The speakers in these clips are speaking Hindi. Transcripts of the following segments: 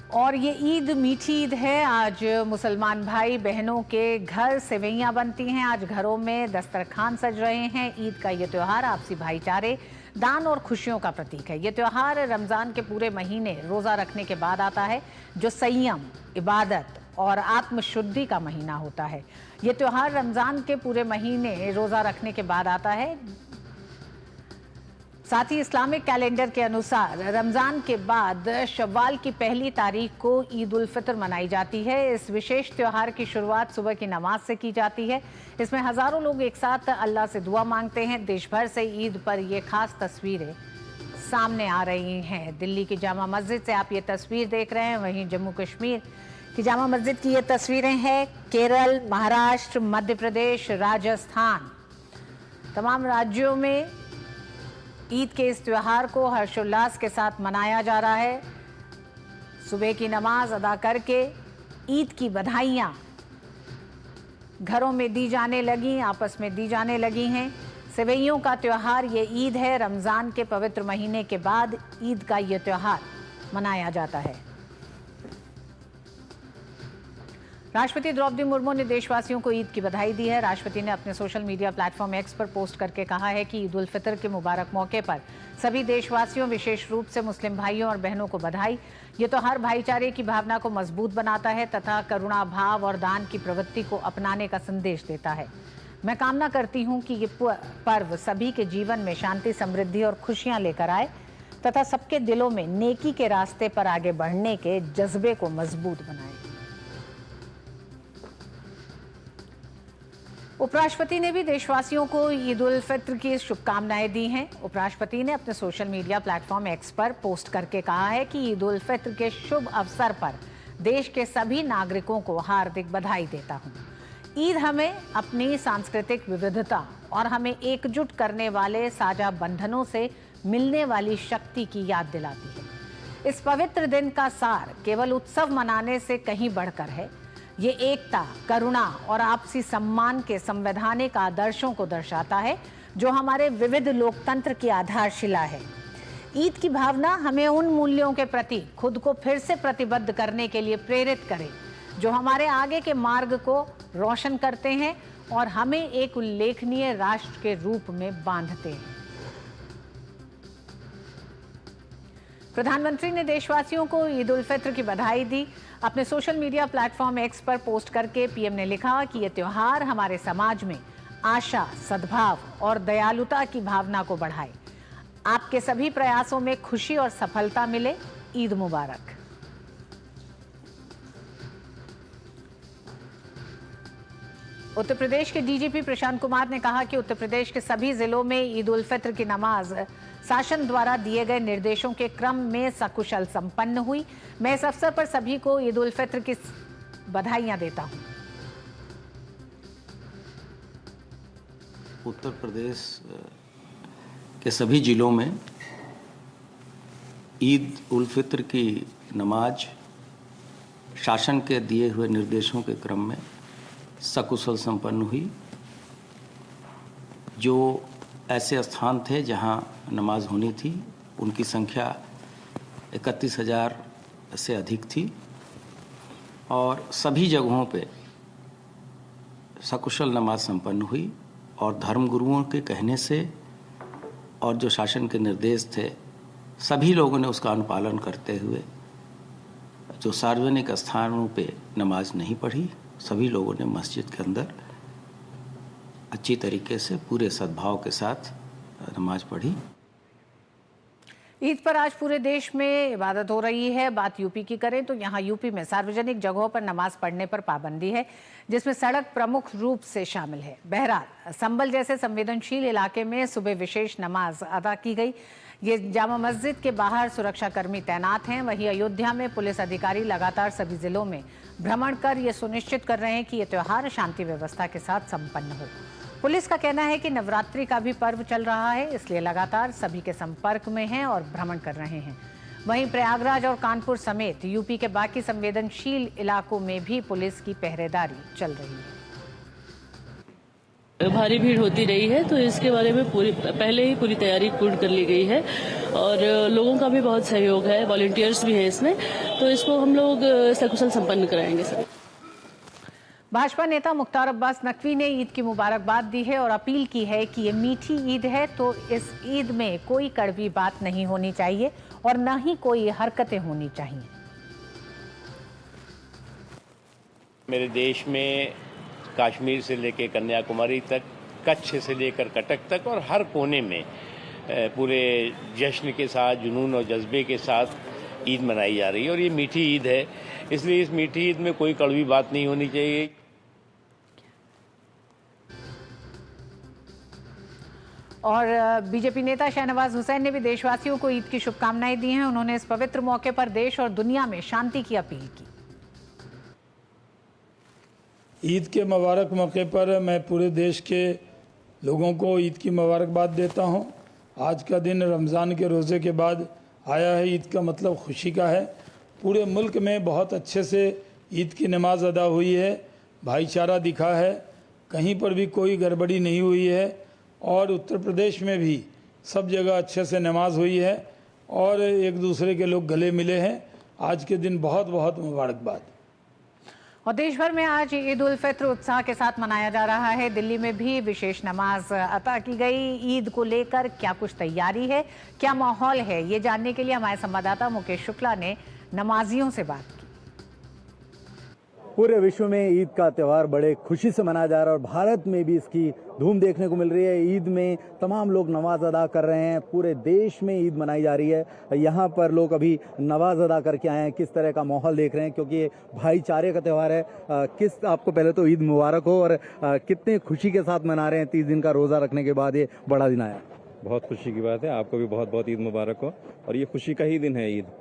और ये ईद मीठी ईद है। आज मुसलमान भाई बहनों के घर सेवैयां बनती हैं। आज घरों में दस्तरखान सज रहे हैं। ईद का ये त्यौहार आपसी भाईचारे, दान और खुशियों का प्रतीक है। ये त्यौहार रमज़ान के पूरे महीने रोज़ा रखने के बाद आता है, जो संयम, इबादत और आत्मशुद्धि का महीना होता है। ये त्यौहार रमज़ान के पूरे महीने रोज़ा रखने के बाद आता है। साथ ही इस्लामिक कैलेंडर के अनुसार रमज़ान के बाद शव्वाल की पहली तारीख को ईद उल फितर मनाई जाती है। इस विशेष त्यौहार की शुरुआत सुबह की नमाज से की जाती है। इसमें हज़ारों लोग एक साथ अल्लाह से दुआ मांगते हैं। देश भर से ईद पर ये खास तस्वीरें सामने आ रही हैं। दिल्ली की जामा मस्जिद से आप ये तस्वीर देख रहे हैं, वहीं जम्मू कश्मीर की जामा मस्जिद की ये तस्वीरें हैं। केरल, महाराष्ट्र, मध्य प्रदेश, राजस्थान, तमाम राज्यों में ईद के इस त्यौहार को हर्षोल्लास के साथ मनाया जा रहा है। सुबह की नमाज अदा करके ईद की बधाइयां घरों में दी जाने लगी, आपस में दी जाने लगी हैं। सेवैयों का त्यौहार ये ईद है। रमज़ान के पवित्र महीने के बाद ईद का ये त्यौहार मनाया जाता है। राष्ट्रपति द्रौपदी मुर्मू ने देशवासियों को ईद की बधाई दी है। राष्ट्रपति ने अपने सोशल मीडिया प्लेटफॉर्म एक्स पर पोस्ट करके कहा है कि ईद उल फितर के मुबारक मौके पर सभी देशवासियों, विशेष रूप से मुस्लिम भाइयों और बहनों को बधाई। ये त्यौहार भाईचारे की भावना को मजबूत बनाता है तथा करुणा भाव और दान की प्रवृत्ति को अपनाने का संदेश देता है। मैं कामना करती हूँ कि ये पर्व सभी के जीवन में शांति, समृद्धि और खुशियाँ लेकर आए तथा सबके दिलों में नेकी के रास्ते पर आगे बढ़ने के जज्बे को मजबूत बनाए। उपराष्ट्रपति ने भी देशवासियों को ईद उल फितर की शुभकामनाएं दी हैं। उपराष्ट्रपति ने अपने सोशल मीडिया प्लेटफॉर्म एक्स पर पोस्ट करके कहा है कि ईद उल फितर के शुभ अवसर पर देश के सभी नागरिकों को हार्दिक बधाई देता हूं। ईद हमें अपनी सांस्कृतिक विविधता और हमें एकजुट करने वाले साझा बंधनों से मिलने वाली शक्ति की याद दिलाती है। इस पवित्र दिन का सार केवल उत्सव मनाने से कहीं बढ़कर है। ये एकता, करुणा और आपसी सम्मान के संवैधानिक आदर्शों को दर्शाता है, जो हमारे विविध लोकतंत्र की आधारशिला है। ईद की भावना हमें उन मूल्यों के प्रति खुद को फिर से प्रतिबद्ध करने के लिए प्रेरित करे, जो हमारे आगे के मार्ग को रोशन करते हैं और हमें एक उल्लेखनीय राष्ट्र के रूप में बांधते हैं। प्रधानमंत्री ने देशवासियों को ईद उल फितर की बधाई दी। अपने सोशल मीडिया प्लेटफॉर्म एक्स पर पोस्ट करके पीएम ने लिखा कि यह त्यौहार हमारे समाज में आशा, सद्भाव और दयालुता की भावना को बढ़ाए। आपके सभी प्रयासों में खुशी और सफलता मिले। ईद मुबारक। उत्तर प्रदेश के डीजीपी प्रशांत कुमार ने कहा कि उत्तर प्रदेश के सभी जिलों में ईद उल फितर की नमाज शासन द्वारा दिए गए निर्देशों के क्रम में सकुशल संपन्न हुई। मैं इस अवसर पर सभी को ईद उल फितर की बधाइयां देता हूं। उत्तर प्रदेश के सभी जिलों में ईद उल फितर की नमाज शासन के दिए हुए निर्देशों के क्रम में सकुशल संपन्न हुई। जो ऐसे स्थान थे जहां नमाज होनी थी, उनकी संख्या 31,000 से अधिक थी और सभी जगहों पे सकुशल नमाज संपन्न हुई। और धर्मगुरुओं के कहने से और जो शासन के निर्देश थे, सभी लोगों ने उसका अनुपालन करते हुए जो सार्वजनिक स्थानों पे नमाज नहीं पढ़ी, सभी लोगों ने मस्जिद के अंदर अच्छी तरीके से पूरे सद्भाव के साथ नमाज पढ़ी। ईद पर आज पूरे देश में इबादत हो रही है। बात यूपी की करें तो यहाँ यूपी में सार्वजनिक जगहों पर नमाज पढ़ने पर पाबंदी है, जिसमें सड़क प्रमुख रूप से शामिल है। बहरहाल संभल जैसे संवेदनशील इलाके में सुबह विशेष नमाज अदा की गई। ये जामा मस्जिद के बाहर सुरक्षाकर्मी तैनात हैं। वहीं अयोध्या में पुलिस अधिकारी लगातार सभी जिलों में भ्रमण कर ये सुनिश्चित कर रहे हैं कि ये त्यौहार शांति व्यवस्था के साथ संपन्न हो। पुलिस का कहना है कि नवरात्रि का भी पर्व चल रहा है, इसलिए लगातार सभी के संपर्क में हैं और भ्रमण कर रहे हैं। वहीं प्रयागराज और कानपुर समेत यूपी के बाकी संवेदनशील इलाकों में भी पुलिस की पहरेदारी चल रही है। भारी भीड़ होती रही है, तो इसके बारे में पहले ही पूरी तैयारी पूर्ण कर ली गई है और लोगों का भी बहुत सहयोग है, वॉलंटियर्स भी हैं इसमें, तो इसको हम लोग सकुशल संपन्न कराएंगे सर। भाजपा नेता मुख्तार अब्बास नकवी ने ईद की मुबारकबाद दी है और अपील की है कि ये मीठी ईद है, तो इस ईद में कोई कड़वी बात नहीं होनी चाहिए और न ही कोई हरकतें होनी चाहिए। मेरे देश में कश्मीर से लेकर कन्याकुमारी तक, कच्छ से लेकर कटक तक और हर कोने में पूरे जश्न के साथ, जुनून और जज्बे के साथ ईद मनाई जा रही है और ये मीठी ईद है, इसलिए इस मीठी ईद में कोई कड़वी बात नहीं होनी चाहिए। और बीजेपी नेता शाहनवाज हुसैन ने भी देशवासियों को ईद की शुभकामनाएं दी हैं। उन्होंने इस पवित्र मौके पर देश और दुनिया में शांति की अपील की। ईद के मुबारक मौके पर मैं पूरे देश के लोगों को ईद की मुबारकबाद देता हूं। आज का दिन रमज़ान के रोज़े के बाद आया है। ईद का मतलब खुशी का है। पूरे मुल्क में बहुत अच्छे से ईद की नमाज अदा हुई है, भाईचारा दिखा है, कहीं पर भी कोई गड़बड़ी नहीं हुई है और उत्तर प्रदेश में भी सब जगह अच्छे से नमाज हुई है और एक दूसरे के लोग गले मिले हैं। आज के दिन बहुत बहुत मुबारकबाद। और देश भर में आज ईद उल फित्र उत्साह के साथ मनाया जा रहा है। दिल्ली में भी विशेष नमाज अता की गई। ईद को लेकर क्या कुछ तैयारी है, क्या माहौल है, ये जानने के लिए हमारे संवाददाता मुकेश शुक्ला ने नमाजियों से बात की। पूरे विश्व में ईद का त्यौहार बड़े खुशी से मनाया जा रहा है और भारत में भी इसकी धूम देखने को मिल रही है। ईद में तमाम लोग नमाज अदा कर रहे हैं। पूरे देश में ईद मनाई जा रही है। यहाँ पर लोग अभी नमाज अदा करके आए हैं। किस तरह का माहौल देख रहे हैं, क्योंकि ये भाईचारे का त्यौहार है। आपको पहले तो ईद मुबारक हो और कितने खुशी के साथ मना रहे हैं 30 दिन का रोज़ा रखने के बाद ये बड़ा दिन आया। बहुत खुशी की बात है। आपको भी बहुत बहुत ईद मुबारक हो। और ये खुशी का ही दिन है ईद।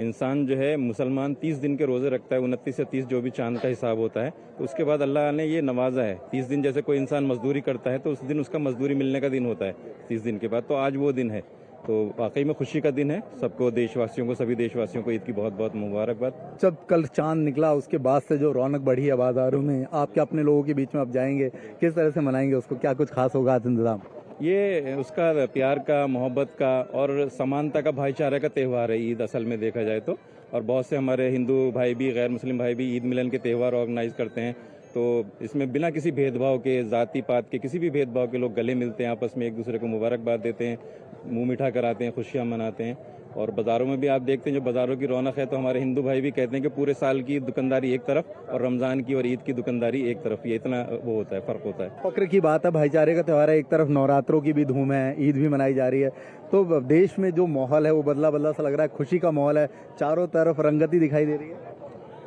इंसान जो है मुसलमान 30 दिन के रोज़े रखता है, 29 से 30 जो भी चांद का हिसाब होता है, तो उसके बाद अल्लाह ने ये नवाजा है। 30 दिन जैसे कोई इंसान मजदूरी करता है तो उस दिन उसका मजदूरी मिलने का दिन होता है 30 दिन के बाद, तो आज वो दिन है। तो वाकई में खुशी का दिन है। सबको, देशवासियों को, सभी देशवासियों को ईद की बहुत बहुत मुबारकबाद। जब कल चांद निकला उसके बाद से जो रौनक बढ़ी है बाजारों में, आप क्या अपने लोगों के बीच में आप जाएंगे, किस तरह से मनाएंगे उसको, क्या कुछ खास होगा आज इंतजाम? ये उसका प्यार का, मोहब्बत का और समानता का, भाईचारे का त्यौहार है ईद असल में देखा जाए तो। और बहुत से हमारे हिंदू भाई भी, गैर मुस्लिम भाई भी ईद मिलन के त्यौहार ऑर्गेनाइज करते हैं। तो इसमें बिना किसी भेदभाव के, जाति पात के, किसी भी भेदभाव के लोग गले मिलते हैं, आपस में एक दूसरे को मुबारकबाद देते हैं, मुंह मीठा कराते हैं, खुशियां मनाते हैं। और बाज़ारों में भी आप देखते हैं जो बाज़ारों की रौनक है, तो हमारे हिंदू भाई भी कहते हैं कि पूरे साल की दुकानदारी एक तरफ और रमज़ान की और ईद की दुकानदारी एक तरफ। ये इतना वो होता है, फ़र्क होता है। फक्र की बात है, भाईचारे का त्यौहार है। एक तरफ नवरात्रों की भी धूम है, ईद भी मनाई जा रही है, तो देश में जो माहौल है वो बदला बदला सा लग रहा है। खुशी का माहौल है, चारों तरफ रंगत ही दिखाई दे रही है।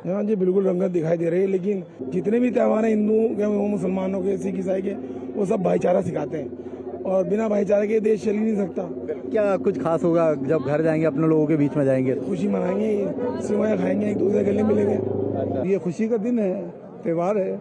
हाँ जी, बिल्कुल रंगत दिखाई दे रही है। लेकिन जितने भी त्यौहार हैं हिंदुओं के, मुसलमानों के, सिख ईसाई के, वो सब भाईचारा सिखाते हैं और बिना भाईचारे के देश चल ही नहीं सकता। क्या कुछ खास होगा जब घर जाएंगे, अपने लोगों के बीच में जाएंगे? खुशी मनाएंगे, सेवैयां खाएंगे, एक दूसरे गले मिलेंगे। ये खुशी का दिन है, त्यौहार है,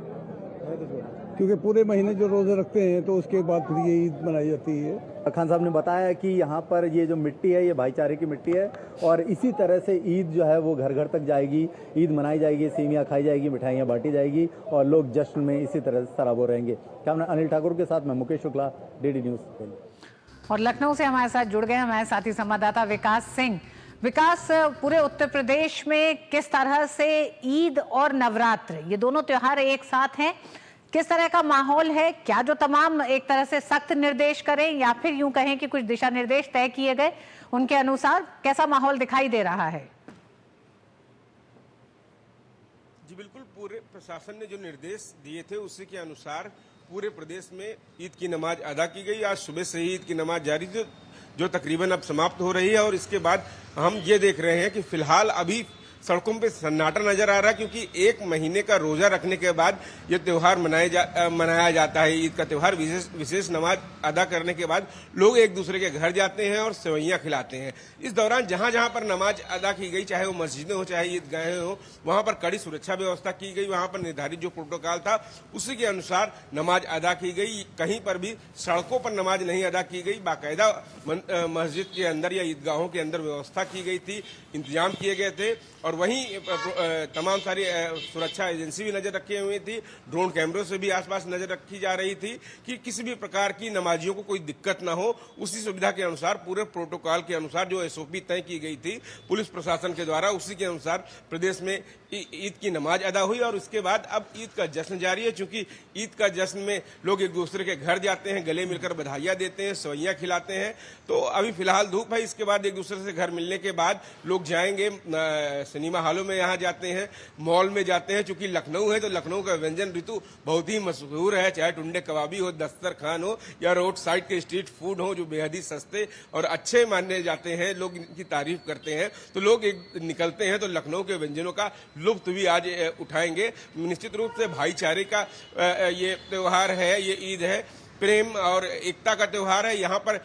क्योंकि पूरे महीने जो रोजे रखते हैं तो उसके बाद फिर ये ईद मनाई जाती है। खान साहब ने बताया कि यहाँ पर ये जो मिट्टी है ये भाईचारे की मिट्टी है और इसी तरह से ईद जो है वो घर घर तक जाएगी, ईद मनाई जाएगी, सेवियाँ खाई जाएगी, मिठाइयाँ बांटी जाएगी और लोग जश्न में इसी तरह से सराबोर रहेंगे। कैमरा अनिल ठाकुर के साथ मैं मुकेश शुक्ला, डीडी न्यूज़। और लखनऊ से हमारे साथ जुड़ गए हमारे साथी संवाददाता विकास सिंह। विकास, पूरे उत्तर प्रदेश में किस तरह से ईद और नवरात्र ये दोनों त्योहार एक साथ हैं, किस तरह का माहौल है? क्या जो तमाम एक तरह से सख्त निर्देश करें या फिर यूं कहें कि कुछ दिशा निर्देश तय किए गए, उनके अनुसार कैसा माहौल दिखाई दे रहा है? जी बिल्कुल, पूरे प्रशासन ने जो निर्देश दिए थे उसी के अनुसार पूरे प्रदेश में ईद की नमाज अदा की गई। आज सुबह से ही ईद की नमाज जारी थी, जो तकरीबन अब समाप्त हो रही है। और इसके बाद हम ये देख रहे हैं कि फिलहाल अभी सड़कों पे सन्नाटा नजर आ रहा है, क्योंकि एक महीने का रोजा रखने के बाद ये त्योहार मनाया जाता है। ईद का त्योहार विशेष नमाज अदा करने के बाद लोग एक दूसरे के घर जाते हैं और सेवैयां खिलाते हैं। इस दौरान जहां जहां पर नमाज अदा की गई, चाहे वो मस्जिदें हो चाहे ईदगाहें हो, वहां पर कड़ी सुरक्षा व्यवस्था की गई। वहां पर निर्धारित जो प्रोटोकॉल था उसी के अनुसार नमाज अदा की गई। कहीं पर भी सड़कों पर नमाज नहीं अदा की गई, बाकायदा मस्जिद के अंदर या ईदगाहों के अंदर व्यवस्था की गई थी, इंतजाम किए गए थे। और और वहीं तमाम सारी सुरक्षा एजेंसी भी नजर रखे हुए थी। ड्रोन कैमरों से भी आसपास नजर रखी जा रही थी कि किसी भी प्रकार की नमाजियों को कोई दिक्कत ना हो। उसी सुविधा के अनुसार, पूरे प्रोटोकॉल के अनुसार जो एसओपी तय की गई थी पुलिस प्रशासन के द्वारा, उसी के अनुसार प्रदेश में ईद की नमाज अदा हुई। और उसके बाद अब ईद का जश्न जारी है। चूंकि ईद का जश्न में लोग एक दूसरे के घर जाते हैं, गले मिलकर बधाइयां देते हैं, सेवइयां खिलाते हैं। तो अभी फिलहाल धूप है, इसके बाद एक दूसरे से घर मिलने के बाद लोग जाएंगे सिनेमा हॉलों में, यहाँ जाते हैं, मॉल में जाते हैं। चूंकि लखनऊ है तो लखनऊ का व्यंजन ऋतु बहुत ही मशहूर है, चाहे टुंडे कबाबी हो, दस्तरखान हो या रोड साइड के स्ट्रीट फूड हो, जो बेहद ही सस्ते और अच्छे माने जाते हैं, लोग इनकी तारीफ करते हैं। तो लोग निकलते हैं तो लखनऊ के व्यंजनों का लुत्फ भी आज उठाएंगे। निश्चित रूप से भाईचारे का ये त्योहार है, ये ईद है, प्रेम और एकता का त्योहार है। यहाँ पर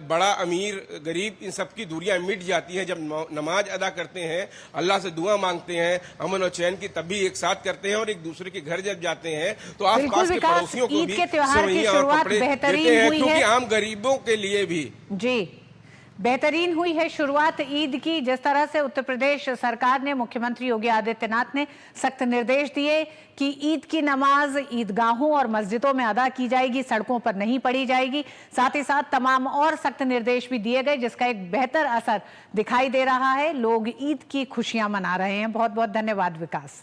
बड़ा अमीर गरीब इन सब की दूरियां मिट जाती हैं जब नमाज अदा करते हैं, अल्लाह से दुआ मांगते हैं, अमन और चैन की, तब भी एक साथ करते हैं। और एक दूसरे के घर जब जाते हैं तो आसपास के पड़ोसियों को भी सेवइयां और कपड़े देते हैं, क्योंकि आम गरीबों के लिए भी जी बेहतरीन हुई है शुरुआत ईद की। जिस तरह से उत्तर प्रदेश सरकार ने, मुख्यमंत्री योगी आदित्यनाथ ने सख्त निर्देश दिए कि ईद की नमाज ईदगाहों और मस्जिदों में अदा की जाएगी, सड़कों पर नहीं पढ़ी जाएगी। साथ ही साथ तमाम और सख्त निर्देश भी दिए गए, जिसका एक बेहतर असर दिखाई दे रहा है। लोग ईद की खुशियां मना रहे हैं। बहुत बहुत धन्यवाद विकास।